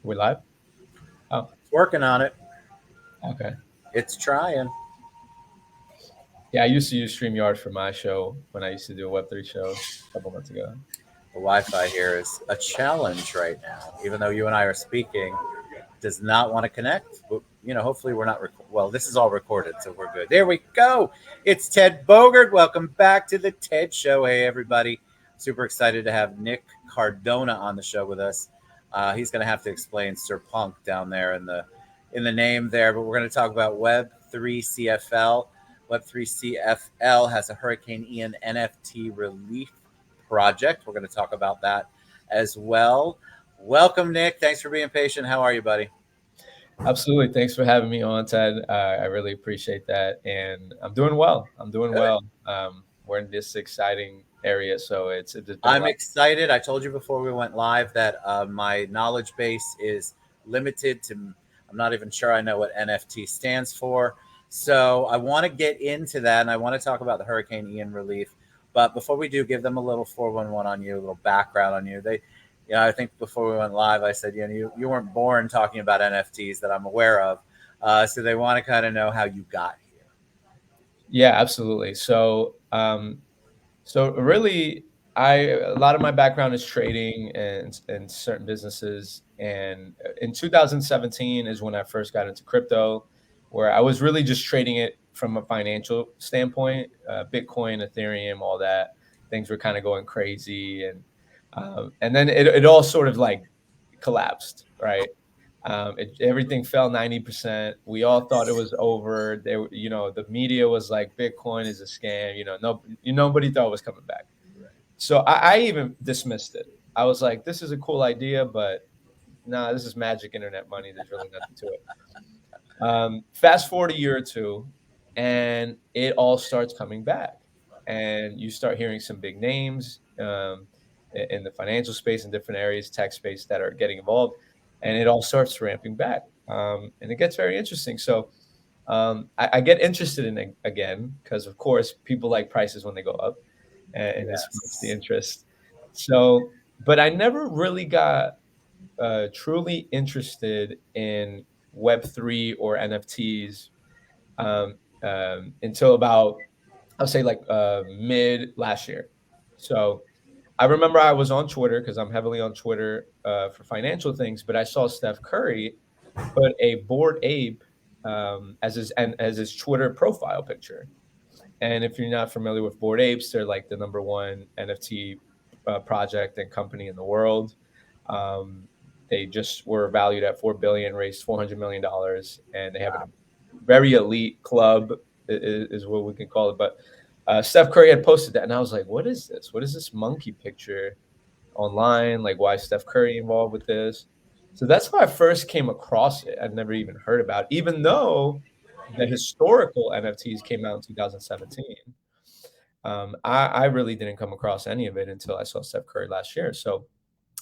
We live? Oh, Working on it. okay. It's trying. Yeah, I used to use StreamYard for my show when I used to do a Web3 show a couple months ago. The Wi-Fi here is a challenge right now. Even though you and I are speaking, does not want to connect. But, hopefully we're not. Well, this is all recorded, so we're good. There we go. It's Ted Bogert. Welcome back to the Ted Show. Hey, everybody. Super excited to have Nick Cardona on the show with us. He's going to have to explain Sir Punk down there in the name there, but we're going to talk about Web3 CFL. Web3 CFL has a Hurricane Ian NFT relief project. We're going to talk about that as well. Welcome, Nick. Thanks for being patient. How are you, buddy? Absolutely. Thanks for having me on, Ted. I really appreciate that. And I'm doing well. I'm doing Good. well. We're in this exciting area, so it's been a I'm lot. excited. I told you before we went live that my knowledge base is limited to, I'm not even sure I know what NFT stands for. So I want to get into that and I want to talk about the Hurricane Ian relief. But before we do, give them a little 411 on you, a little background on you. I think before we went live, I said, you weren't born talking about NFTs that I'm aware of. So they want to kind of know how you got here. Yeah, absolutely. So really, a lot of my background is trading and certain businesses. And in 2017 is when I first got into crypto, where I was really just trading it from a financial standpoint. Bitcoin, Ethereum, all that things were kind of going crazy, and then it all sort of like collapsed, right? Everything fell 90%. We all thought it was over. The media was like, Bitcoin is a scam. Nobody thought it was coming back. So I even dismissed it. I was like, this is a cool idea, but nah, this is magic internet money. There's really nothing to it. Fast forward a year or two, and it all starts coming back, and you start hearing some big names in the financial space, in different areas, tech space, that are getting involved, and it all starts ramping back, and it gets very interesting. So I get interested in it again because, of course, people like prices when they go up, and it sparks the Yes. interest. So, but I never really got truly interested in Web3 or NFTs until about, I'll say, like mid last year. So I remember I was on Twitter because I'm heavily on Twitter for financial things, but I saw Steph Curry put a bored ape as his Twitter profile picture. And if you're not familiar with bored apes, they're like the number one NFT project and company in the world. Um, they just were valued at 4 billion, raised $400 million, and they have a very elite club, is what we can call it. But Steph Curry had posted that, and I was like, "What is this? What is this monkey picture online? Like, why is Steph Curry involved with this?" So that's how I first came across it. I'd never even heard about it, even though the historical NFTs came out in 2017. I really didn't come across any of it until I saw Steph Curry last year. So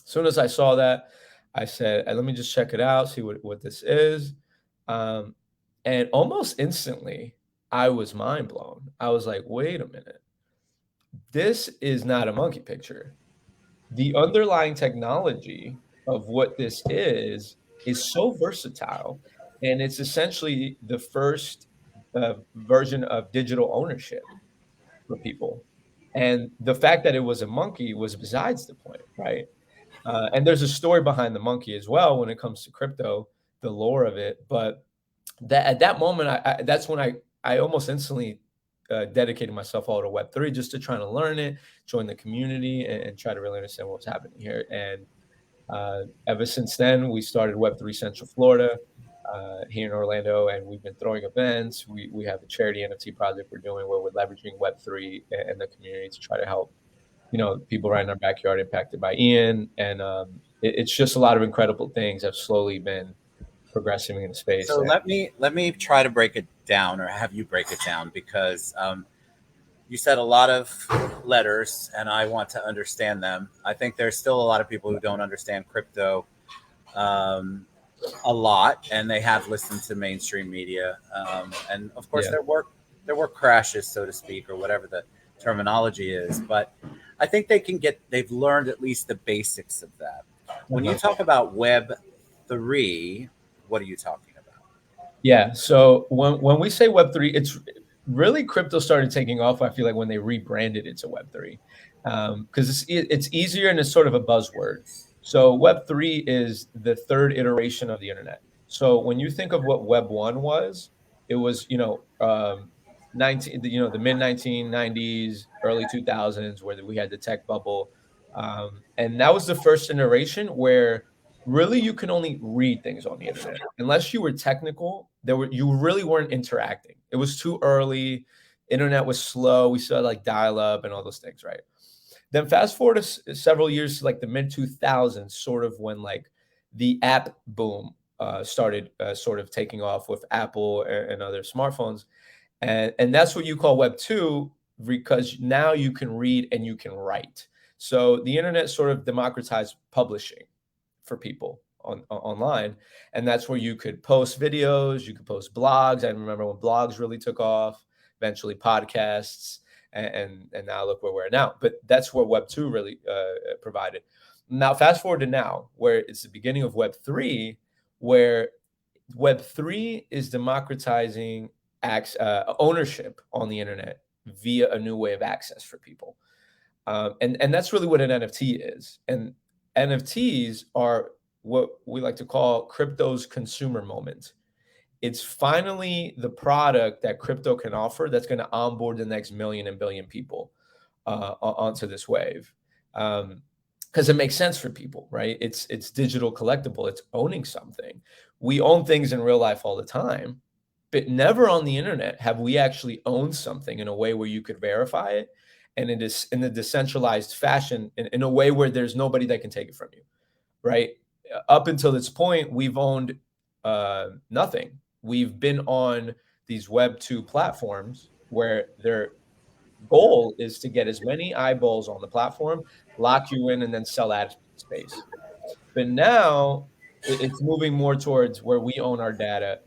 as soon as I saw that, I said, "Let me just check it out, see what this is." Um, and almost instantly, I was mind blown. I was like, wait a minute. This is not a monkey picture. The underlying technology of what this is so versatile. And it's essentially the first version of digital ownership for people. And the fact that it was a monkey was besides the point, right? And there's a story behind the monkey as well when it comes to crypto, the lore of it. But that at that moment, that's when I almost instantly dedicated myself all to Web3, just to try to learn it, join the community, and try to really understand what was happening here. And ever since then, we started Web3 Central Florida here in Orlando, and we've been throwing events. We have a charity NFT project we're doing where we're leveraging Web3 and the community to try to help people right in our backyard impacted by Ian. And it's just a lot of incredible things have slowly been progressing in the space. So And let me try to break it down, or have you break it down, because you said a lot of letters, and I want to understand them. I think there's still a lot of people who don't understand crypto um, a lot, and they have listened to mainstream media, and of course yeah, there were crashes, so to speak, or whatever the terminology is. But I think they've learned at least the basics of that. When you uh-huh. talk about Web 3, what are you talking about? Yeah. So when we say Web3, it's really crypto started taking off. I feel like when they rebranded it to Web3, because it's easier and it's sort of a buzzword. So Web3 is the third iteration of the internet. So when you think of what Web 1 was, it was the mid 1990s, early 2000s, where we had the tech bubble, and that was the first iteration where really you can only read things on the internet unless you were technical. You really weren't interacting. It was too early. Internet was slow. We still had like dial up and all those things, right? Then fast forward to several years to like the mid 2000s, sort of when like the app boom started sort of taking off with Apple and other smartphones, and that's what you call Web 2, because now you can read and you can write. So the internet sort of democratized publishing for people online, and that's where you could post videos, you could post blogs. I remember when blogs really took off, eventually podcasts, and now look where we're at now. But that's where Web 2 really provided. Now fast forward to now, where it's the beginning of Web 3, where Web 3 is democratizing ownership on the internet via a new way of access for people. And that's really what an NFT is. And NFTs are what we like to call crypto's consumer moment. It's finally the product that crypto can offer that's going to onboard the next million and billion people onto this wave. Because it makes sense for people, right? It's digital collectible. It's owning something. We own things in real life all the time, but never on the internet have we actually owned something in a way where you could verify it, and it is in a decentralized fashion, in a way where there's nobody that can take it from you, right? Up until this point, we've owned nothing. We've been on these Web 2 platforms where their goal is to get as many eyeballs on the platform, lock you in, and then sell ad space. But now it's moving more towards where we own our data,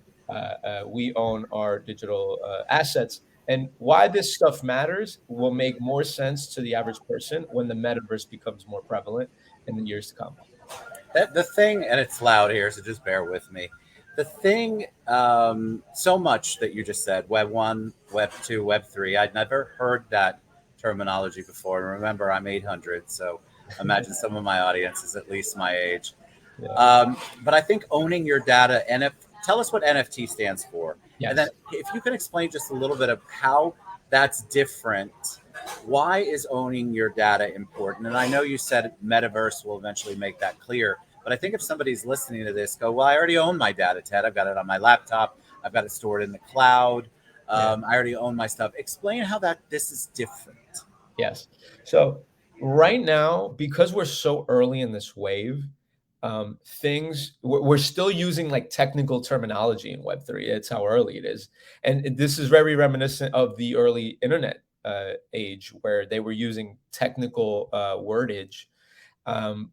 we own our digital assets. And why this stuff matters will make more sense to the average person when the metaverse becomes more prevalent in the years to come. The thing, and it's loud here, so just bear with me. The thing, so much that you just said, Web 1, Web 2, Web 3, I'd never heard that terminology before. And remember, I'm 800, so imagine some of my audience is at least my age. Yeah. But I think owning your data, tell us what NFT stands for. And then Yes. if you can explain just a little bit of how that's different. Why is owning your data important? And I know you said metaverse will eventually make that clear, but I think if somebody's listening to this, go, well, I already own my data, Ted. I've got it on my laptop. I've got it stored in the cloud. Yeah. I already own my stuff. Explain how this is different. Yes. So right now, because we're so early in this wave, we're still using like technical terminology in Web 3. It's how early it is, and this is very reminiscent of the early internet age, where they were using technical wordage,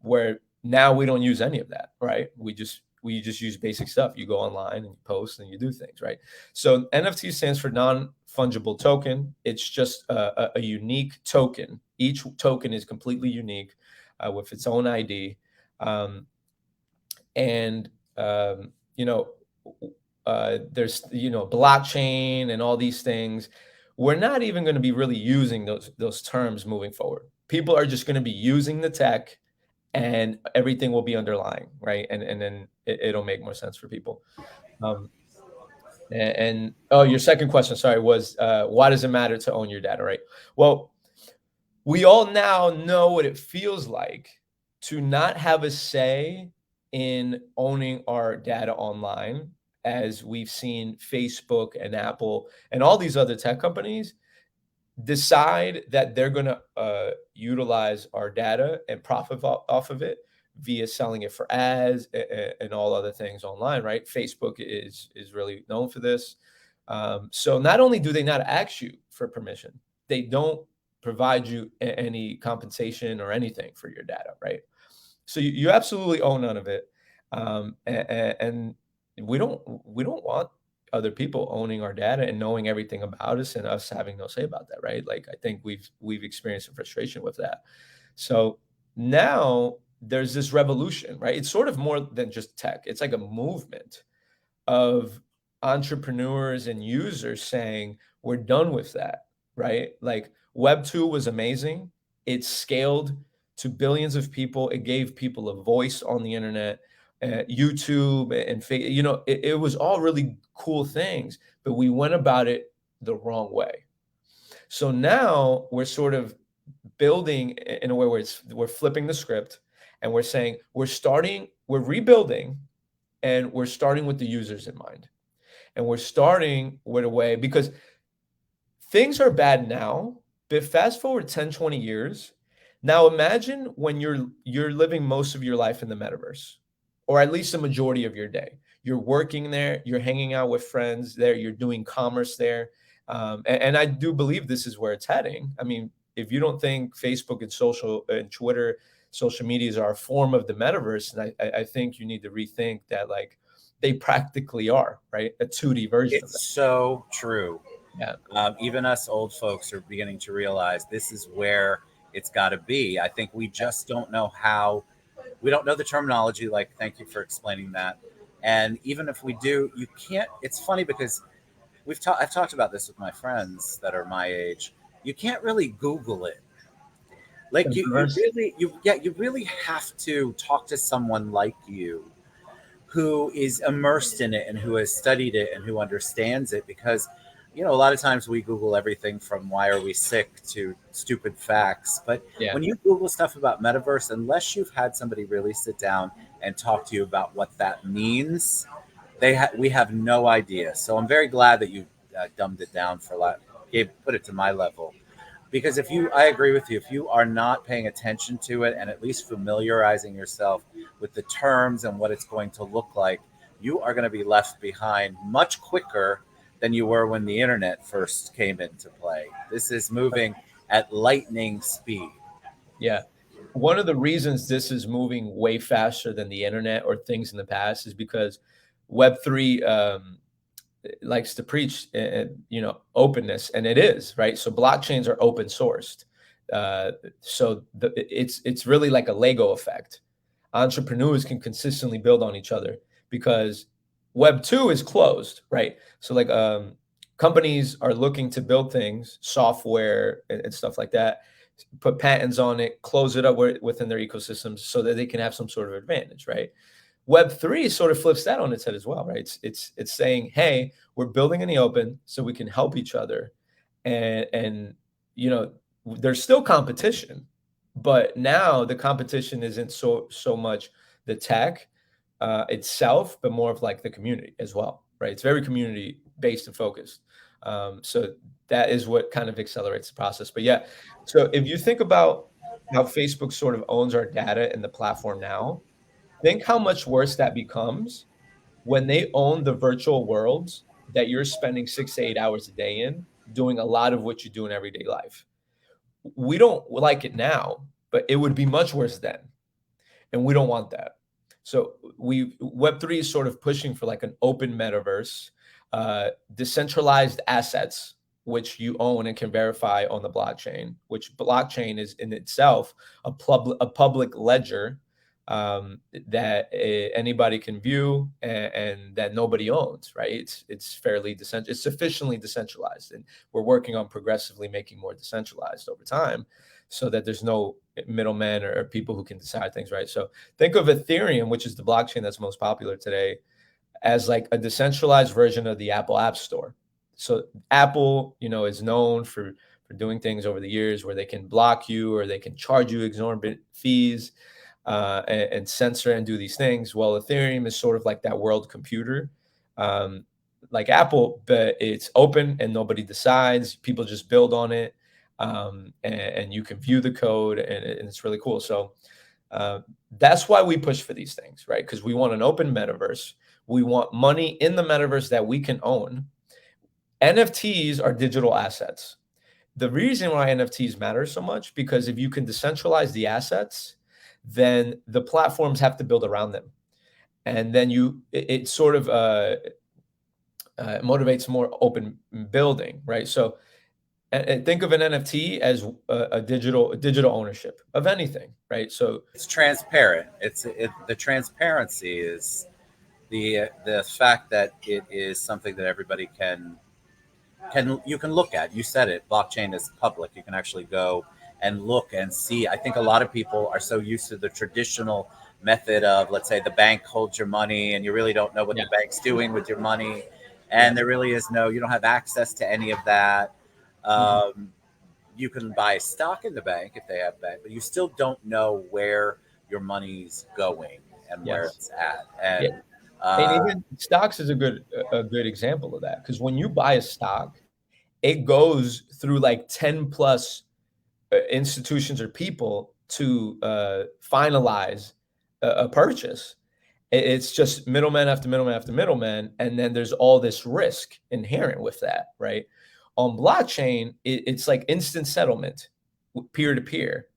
where now we don't use any of that, right? We just use basic stuff. You go online and you post and you do things, right? So NFT stands for non-fungible token. It's just a unique token. Each token is completely unique with its own ID. And you know there's blockchain and all these things. We're not even going to be really using those terms moving forward. People are just going to be using the tech, and everything will be underlying, right? And then it'll make more sense for people. um, and oh, your second question, sorry, was why does it matter to own your data, right? Well, we all now know what it feels like to not have a say in owning our data online, as we've seen Facebook and Apple and all these other tech companies decide that they're going to utilize our data and profit off of it via selling it for ads and all other things online, right? Facebook is really known for this. So not only do they not ask you for permission, they don't provide you any compensation or anything for your data, right? So you absolutely own none of it, and we don't want other people owning our data and knowing everything about us and us having no say about that, right? Like I think we've experienced some frustration with that. So now there's this revolution, right? It's sort of more than just tech. It's like a movement of entrepreneurs and users saying, we're done with that, right? Like Web 2 was amazing. It scaled to billions of people. It gave people a voice on the internet. YouTube and it was all really cool things, but we went about it the wrong way. So now we're sort of building in a way where we're flipping the script, and we're saying we're rebuilding, and we're starting with the users in mind. And we're starting with a way, because things are bad now, but fast forward 10, 20 years. Now imagine when you're living most of your life in the metaverse, or at least the majority of your day. You're working there, you're hanging out with friends there, you're doing commerce there. And I do believe this is where it's heading. I mean, if you don't think Facebook and social and Twitter, social medias are a form of the metaverse, and I think you need to rethink that, like, they practically are, right? A 2D version of that. It's so true. Yeah. Even us old folks are beginning to realize this is where it's got to be. I think we just don't know how. We don't know the terminology. Like, thank you for explaining that. And even if we do, you can't. It's funny because I've talked about this with my friends that are my age. You can't really Google it. Like you really have to talk to someone like you who is immersed in it and who has studied it and who understands it, because a lot of times we Google everything from why are we sick to stupid facts, but Yeah. when you Google stuff about metaverse, unless you've had somebody really sit down and talk to you about what that means, we have no idea. So I'm very glad that you dumbed it down put it to my level, because I agree with you, if you are not paying attention to it and at least familiarizing yourself with the terms and what it's going to look like, you are going to be left behind much quicker than you were when the internet first came into play. This is moving at lightning speed. Yeah. One of the reasons this is moving way faster than the internet or things in the past is because Web3 likes to preach, openness, and it is, right? So blockchains are open sourced. It's really like a Lego effect. Entrepreneurs can consistently build on each other because Web 2 is closed, right? So like companies are looking to build things, software and stuff like that, put patents on it, close it up within their ecosystems so that they can have some sort of advantage, right? Web3 sort of flips that on its head as well, right? It's saying, hey, we're building in the open so we can help each other, and there's still competition, but now the competition isn't so much the tech itself, but more of like the community as well, right? It's very community based and focused. So that is what kind of accelerates the process. But yeah, so if you think about how Facebook sort of owns our data in the platform now, think how much worse that becomes when they own the virtual worlds that you're spending 6 to 8 hours a day in, doing a lot of what you do in everyday life. We don't like it now, but it would be much worse then. And we don't want that. So Web3 is sort of pushing for like an open metaverse, decentralized assets, which you own and can verify on the blockchain, which blockchain is in itself a public ledger that anybody can view and that nobody owns, right? It's fairly it's sufficiently decentralized, and we're working on progressively making more decentralized over time, so that there's no middlemen or people who can decide things, right? So think of Ethereum, which is the blockchain that's most popular today, as like a decentralized version of the Apple App Store. So Apple, is known for doing things over the years where they can block you or they can charge you exorbitant fees and censor and do these things. Well, Ethereum is sort of like that world computer, like Apple, but it's open and nobody decides. People just build on it, and you can view the code, and it's really cool. So that's why we push for these things, right? Because we want an open metaverse. We want money in the metaverse that we can own. NFTs are digital assets. The reason why NFTs matter so much, because if you can decentralize the assets, then the platforms have to build around them. And then it sort of motivates more open building, right? So and think of an NFT as a digital ownership of anything, right? So It's transparent. The transparency is the fact that it is something that everybody you can look at. You said it. Blockchain is public. You can actually go and look and see. I think a lot of people are so used to the traditional method of, let's say, the bank holds your money and you really don't know what yeah, the bank's doing with your money, yeah, and there really is no. You don't have access to any of that. mhm, Um, you can buy stock in the bank if they have bank, but you still don't know where your money's going and where yes, it's at. yeah, And and uh, even stocks is a good example of that because when you buy a stock, it goes through like 10 plus institutions or people to finalize a purchase. It's just middleman after middleman after middleman, and then there's all this risk inherent with that, right? On blockchain, it's like instant settlement, peer to peer.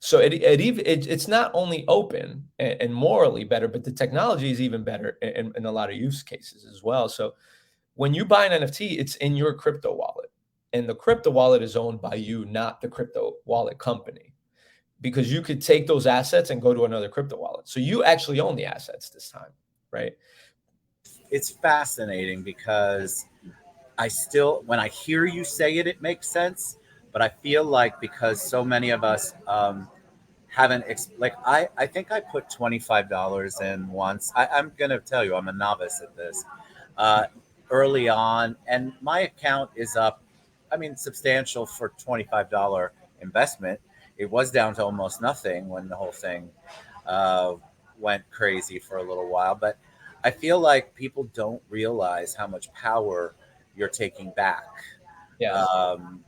So it's not only open and morally better, but the technology is even better in a lot of use cases as well. So when you buy an NFT, it's in your crypto wallet, and the crypto wallet is owned by you, not the crypto wallet company, because you could take those assets and go to another crypto wallet. So you actually own the assets this time, right? it's fascinating because I still, when I hear you say it, it makes sense. But I feel like because so many of us haven't, like, I think I put $25 in once. I'm going to tell you, I'm a novice at this uh, early on, and my account is up, I mean, substantial for $25 investment. It was down to almost nothing when the whole thing uh, went crazy for a little while. But I feel like people don't realize how much power you're taking back. Yes,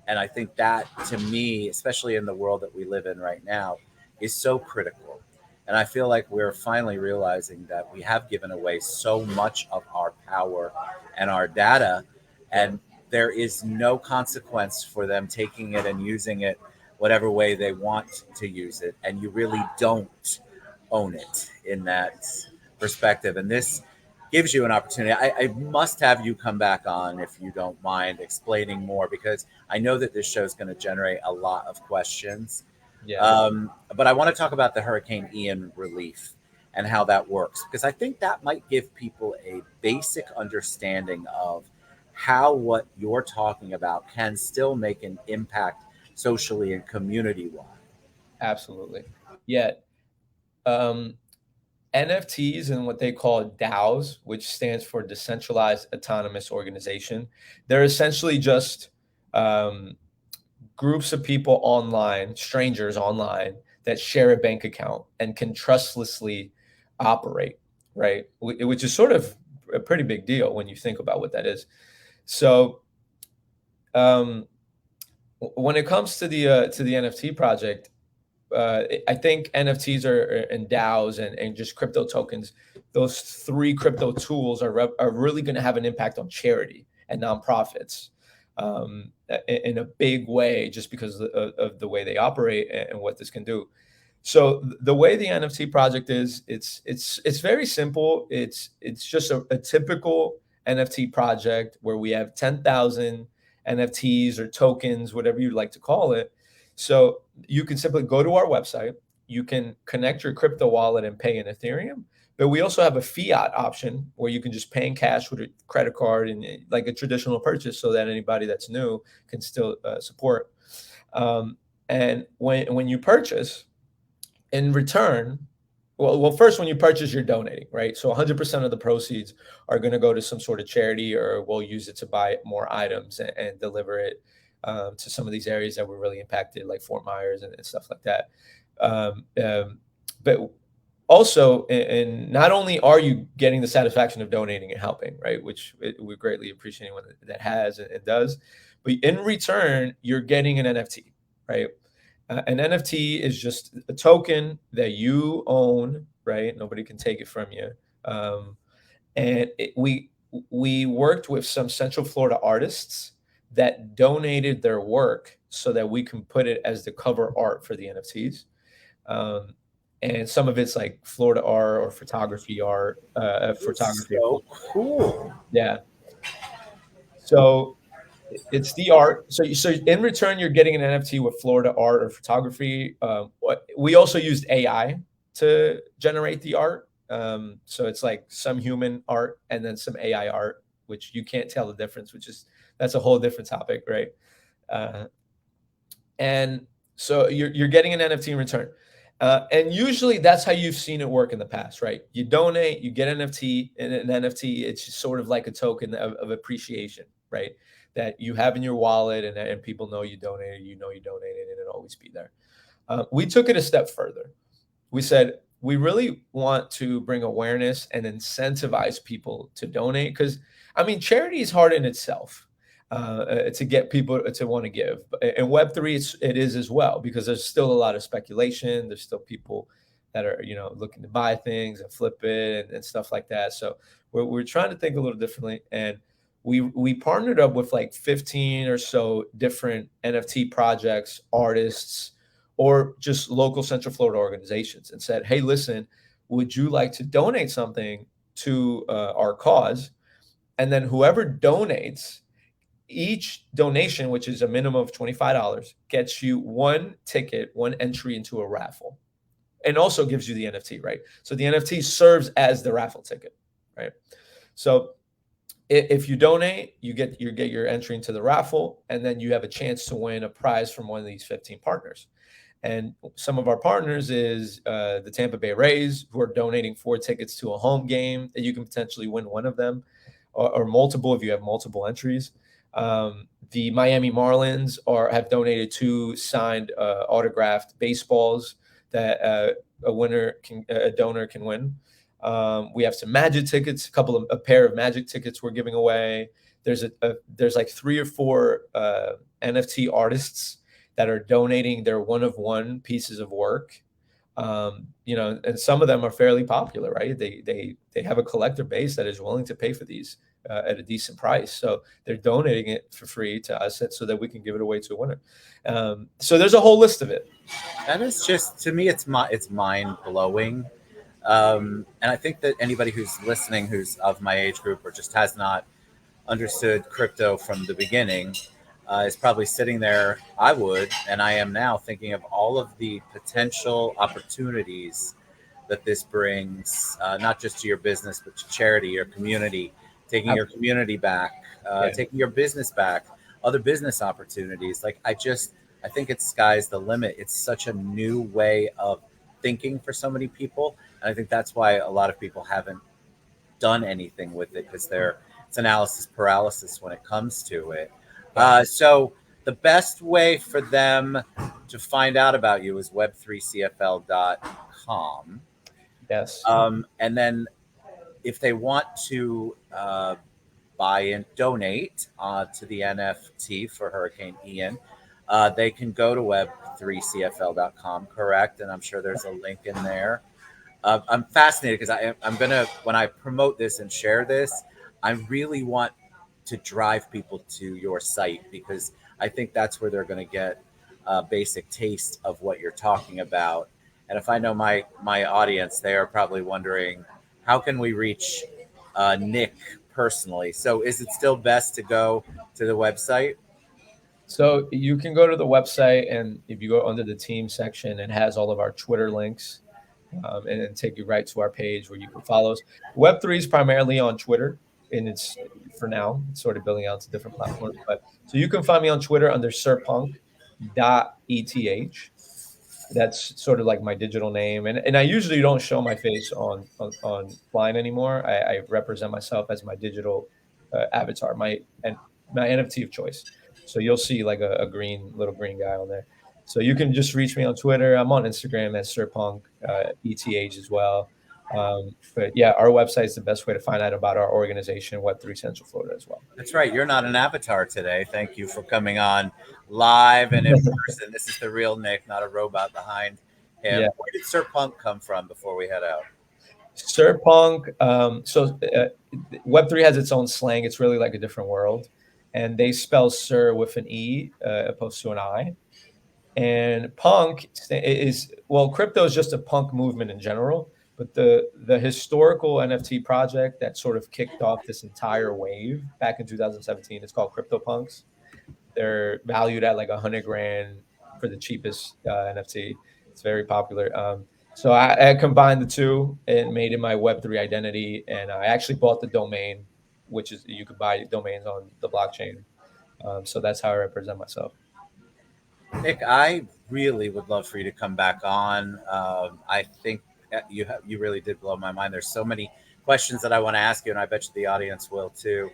And I think that, to me, especially in the world that we live in right now, is so critical. And I feel like we're finally realizing that we have given away so much of our power and our data, yeah, and there is no consequence for them taking it and using it whatever way they want to use it. And you really don't own it in that perspective. And this gives you an opportunity. I must have you come back on if you don't mind explaining more, because I know that this show is going to generate a lot of questions. yeah, But I want to talk about the Hurricane Ian relief and how that works, because I think that might give people a basic understanding of how what you're talking about can still make an impact socially and community wide. absolutely. Yeah. Um, NFTs and what they call DAOs, which stands for Decentralized Autonomous Organization, they're essentially just um, groups of people online, strangers online, that share a bank account and can trustlessly operate, right? Which is sort of a pretty big deal when you think about what that is. So, um, when it comes to the NFT project, I think NFTs and DAOs and just crypto tokens. Those three crypto tools are really going to have an impact on charity and nonprofits in a big way, just because of the way they operate and what this can do. So the way the NFT project is, it's very simple. It's just a typical NFT project where we have 10,000 NFTs or tokens, whatever you'd like to call it. So you can simply go to our website. You can connect your crypto wallet and pay in Ethereum. But we also have a fiat option where you can just pay in cash with a credit card and like a traditional purchase, so that anybody that's new can still support. Um, and when you purchase, in return, first, when you purchase, you're donating, right? So 100% of the proceeds are going to go to some sort of charity, or we'll use it to buy more items and deliver it to some of these areas that were really impacted, like Fort Myers and stuff like that. Um, um, but also, and not only are you getting the satisfaction of donating and helping, right, which we greatly appreciate when that has and does, but in return, you're getting an NFT, right? An NFT is just a token that you own, right? Nobody can take it from you. Um, and we worked with some Central Florida artists that donated their work so that we can put it as the cover art for the NFTs. Um, and some of it's like Florida art or photography art, It's photography. so cool. Yeah. So. It's the art. So in return, you're getting an NFT with Florida art or photography. We also used AI to generate the art. So it's like some human art and then some AI art, which you can't tell the difference. That's a whole different topic, right? Uh, and so you're getting an NFT in return. And usually that's how you've seen it work in the past, right? You donate, you get an NFT, and an NFT, it's just sort of like a token of appreciation, right? That you have in your wallet, and people know you donated, and it'll always be there. We took it a step further. We said we really want to bring awareness and incentivize people to donate because, I mean, charity is hard in itself to get people to want to give. And Web3, it is as well because there's still a lot of speculation. There's still people that are looking to buy things and flip it and stuff like that. So we're trying to think a little differently, and we partnered up with like 15 or so different NFT projects, artists, or just local Central Florida organizations and said, hey, listen, would you like to donate something to our cause? And then whoever donates, each donation, which is a minimum of $25, gets you one ticket, one entry into a raffle, and also gives you the NFT, right? So the NFT serves as the raffle ticket, right? So if you donate, you get your entry into the raffle, and then you have a chance to win a prize from one of these 15 partners. And some of our partners is the Tampa Bay Rays, who are donating 4 tickets to a home game that you can potentially win one of them, or multiple if you have multiple entries. The Miami Marlins have donated 2 signed autographed baseballs that a donor can win. We have some Magic tickets, a pair of Magic tickets we're giving away. There's like 3 or 4 NFT artists that are donating their one-of-one pieces of work. And some of them are fairly popular, right? They have a collector base that is willing to pay for these at a decent price. So they're donating it for free to us so that we can give it away to a winner. So there's a whole list of it. That is just, to me, it's mind blowing. And I think that anybody who's listening, who's of my age group or just has not understood crypto from the beginning, is probably sitting there. I would, and I am now, thinking of all of the potential opportunities that this brings, not just to your business, but to charity, your community, taking your community back, taking your business back, other business opportunities. Like, I think it's sky's the limit. It's such a new way of thinking for so many people. And I think that's why a lot of people haven't done anything with it, because it's analysis paralysis when it comes to it. So the best way for them to find out about you is web3cfl.com. Yes. And then if they want to buy and donate to the NFT for Hurricane Ian, they can go to web3cfl.com, correct? And I'm sure there's a link in there. I'm fascinated because I'm going to, when I promote this and share this, I really want to drive people to your site, because I think that's where they're going to get a basic taste of what you're talking about. And if I know my audience, they are probably wondering, how can we reach Nick personally? So is it still best to go to the website? So you can go to the website, and if you go under the team section, it has all of our Twitter links, and then take you right to our page where you can follow us. Web3 is primarily on Twitter, and it's, for now, it's sort of building out to different platforms. But so you can find me on Twitter under sirpunk.eth. That's sort of like my digital name, and I usually don't show my face online anymore. I represent myself as my digital avatar, my NFT of choice. So you'll see like a little green guy on there. So you can just reach me on Twitter. I'm on Instagram at sirpunk.eth as well. But yeah, our website is the best way to find out about our organization, Web3 Central Florida, as well. That's right. You're not an avatar today. Thank you for coming on live and in person. This is the real Nick, not a robot behind him. Yeah. Where did Sir Punk come from before we head out? Sir Punk. Web3 has its own slang. It's really like a different world. And they spell Sir with an E opposed to an I. And punk crypto is just a punk movement in general. But the historical NFT project that sort of kicked off this entire wave back in 2017, it's called CryptoPunks. They're valued at like 100 grand for the cheapest NFT. It's very popular. So I combined the two and made it my Web3 identity, and I actually bought the domain, which is you could buy domains on the blockchain. So that's how I represent myself. Nick, I really would love for you to come back on. I think you really did blow my mind. There's so many questions that I want to ask you, and I bet you the audience will too.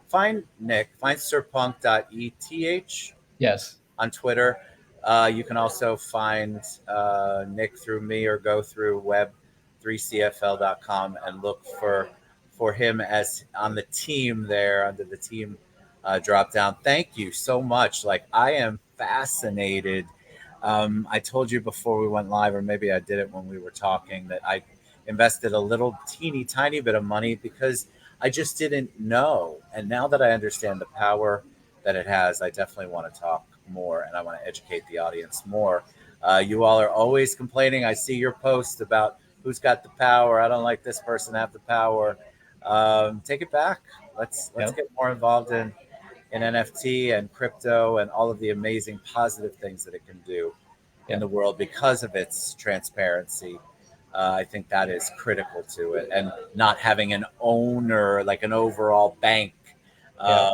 Find Nick, find sirpunk.eth Yes. on Twitter. You can also find Nick through me or go through web3cfl.com and look for him as on the team there under the team drop down. Thank you so much. Like I am fascinated. I told you before we went live, or maybe I did it when we were talking, that I invested a little teeny tiny bit of money because I just didn't know. And now that I understand the power that it has, I definitely want to talk more and I want to educate the audience more. You all are always complaining. I see your post about who's got the power. I don't like this person have the power. Take it back. Let's Yep. get more involved in NFT and crypto and all of the amazing positive things that it can do in Yeah. the world because of its transparency. I think that is critical to it, and not having an owner like an overall bank, Yeah.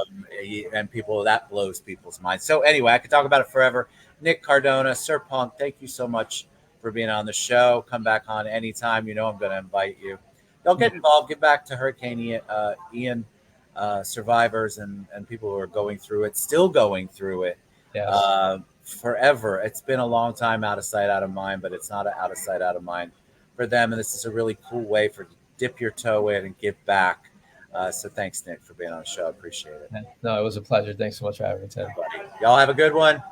and people that blows people's minds. So anyway, I could talk about it forever. Nick Cardona, Sir Punk, thank you so much for being on the show. Come back on anytime. You know I'm going to invite you. Don't get involved. Get back to Hurricane Ian survivors and people who are going through it, still going through it. Yes. Forever. It's been a long time out of sight, out of mind, but it's not out of sight, out of mind for them. And this is a really cool way for dip your toe in and give back. So thanks, Nick, for being on the show. I appreciate it. No, it was a pleasure. Thanks so much for having me, Ted. Y'all have a good one.